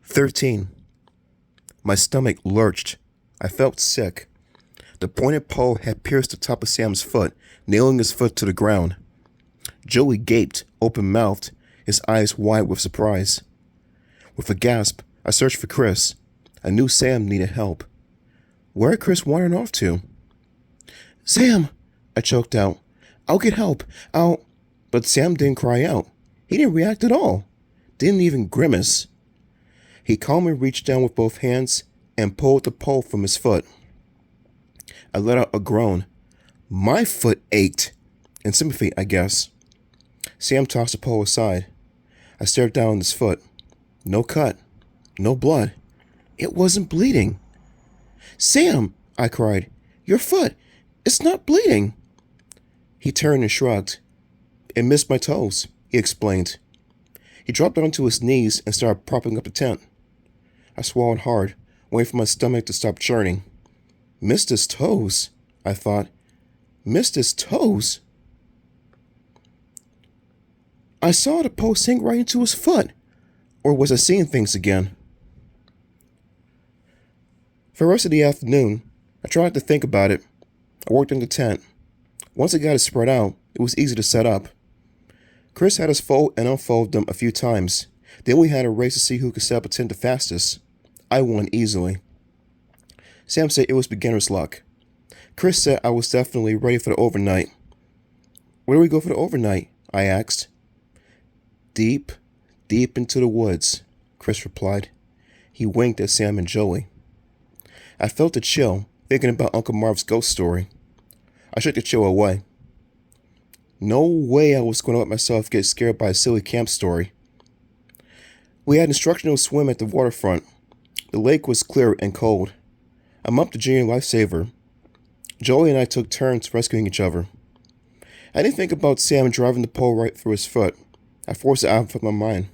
13. My stomach lurched. I felt sick. The pointed pole had pierced the top of Sam's foot, nailing his foot to the ground. Joey gaped, open-mouthed, his eyes wide with surprise. With a gasp, I searched for Chris. I knew Sam needed help. Where had Chris wandering off to? "Sam!" I choked out. "I'll get help. I'll—" But Sam didn't cry out. He didn't react at all. Didn't even grimace. He calmly reached down with both hands and pulled the pole from his foot. I let out a groan. My foot ached. In sympathy, I guess. Sam tossed the pole aside. I stared down at his foot. No cut. No blood. It wasn't bleeding. "Sam!" I cried. "Your foot! It's not bleeding!" He turned and shrugged. "It missed my toes," he explained. He dropped onto his knees and started propping up the tent. I swallowed hard, waiting for my stomach to stop churning. Missed his toes, I thought. Missed his toes? I saw the pole sink right into his foot. Or was I seeing things again? For the rest of the afternoon, I tried to think about it. I worked in the tent. Once I got it spread out, it was easy to set up. Chris had us fold and unfold them a few times. Then we had a race to see who could set up a tent the fastest. I won easily. Sam said it was beginner's luck. Chris said I was definitely ready for the overnight. "Where do we go for the overnight?" I asked. "Deep, deep into the woods," Chris replied. He winked at Sam and Joey. I felt a chill, thinking about Uncle Marv's ghost story. I shook the chill away. No way I was going to let myself get scared by a silly camp story. We had an instructional swim at the waterfront. The lake was clear and cold. I'm up to junior lifesaver. Joey and I took turns rescuing each other. I didn't think about Sam driving the pole right through his foot. I forced it out of my mind.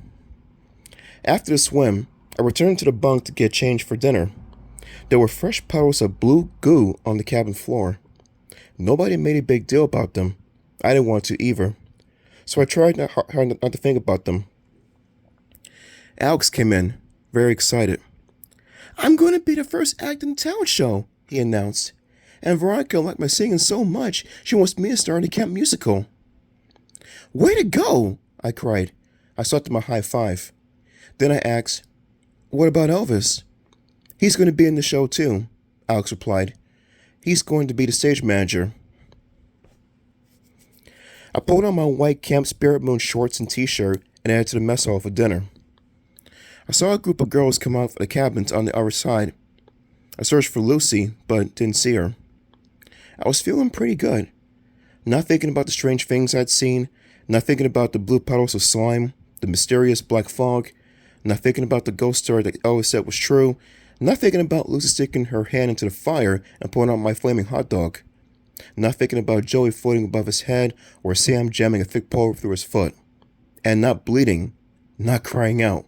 After the swim, I returned to the bunk to get changed for dinner. There were fresh puddles of blue goo on the cabin floor. Nobody made a big deal about them. I didn't want to either. So I tried not to think about them. Alex came in, very excited. "I'm going to be the first act in the talent show," he announced. "And Veronica liked my singing so much, she wants me to star in the camp musical." "Way to go!" I cried. I sought them a high five. Then I asked, "What about Elvis?" "He's going to be in the show too," Alex replied. "He's going to be the stage manager." I pulled on my white Camp Spirit Moon shorts and t-shirt and headed to the mess hall for dinner. I saw a group of girls come out of the cabins on the other side. I searched for Lucy, but didn't see her. I was feeling pretty good. Not thinking about the strange things I'd seen, not thinking about the blue puddles of slime, the mysterious black fog, not thinking about the ghost story that Elvis said was true, not thinking about Lucy sticking her hand into the fire and pulling out my flaming hot dog. Not thinking about Joey floating above his head or Sam jamming a thick pole through his foot. And not bleeding, not crying out.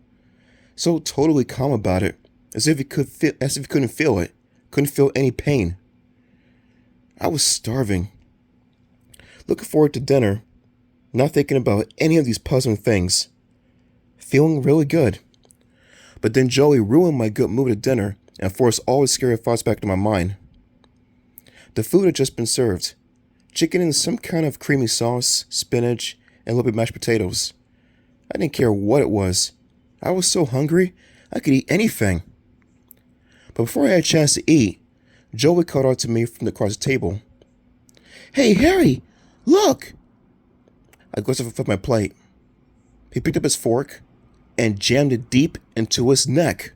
So totally calm about it, as if he couldn't feel it, couldn't feel any pain. I was starving. Looking forward to dinner, not thinking about any of these puzzling things. Feeling really good. But then Joey ruined my good mood at dinner and forced all the scary thoughts back to my mind. The food had just been served. Chicken in some kind of creamy sauce, spinach, and a little bit of mashed potatoes. I didn't care what it was. I was so hungry, I could eat anything. But before I had a chance to eat, Joey called out to me from across the table. "Hey, Harry, look!" I glanced up at my plate. He picked up his fork and jammed it deep into his neck.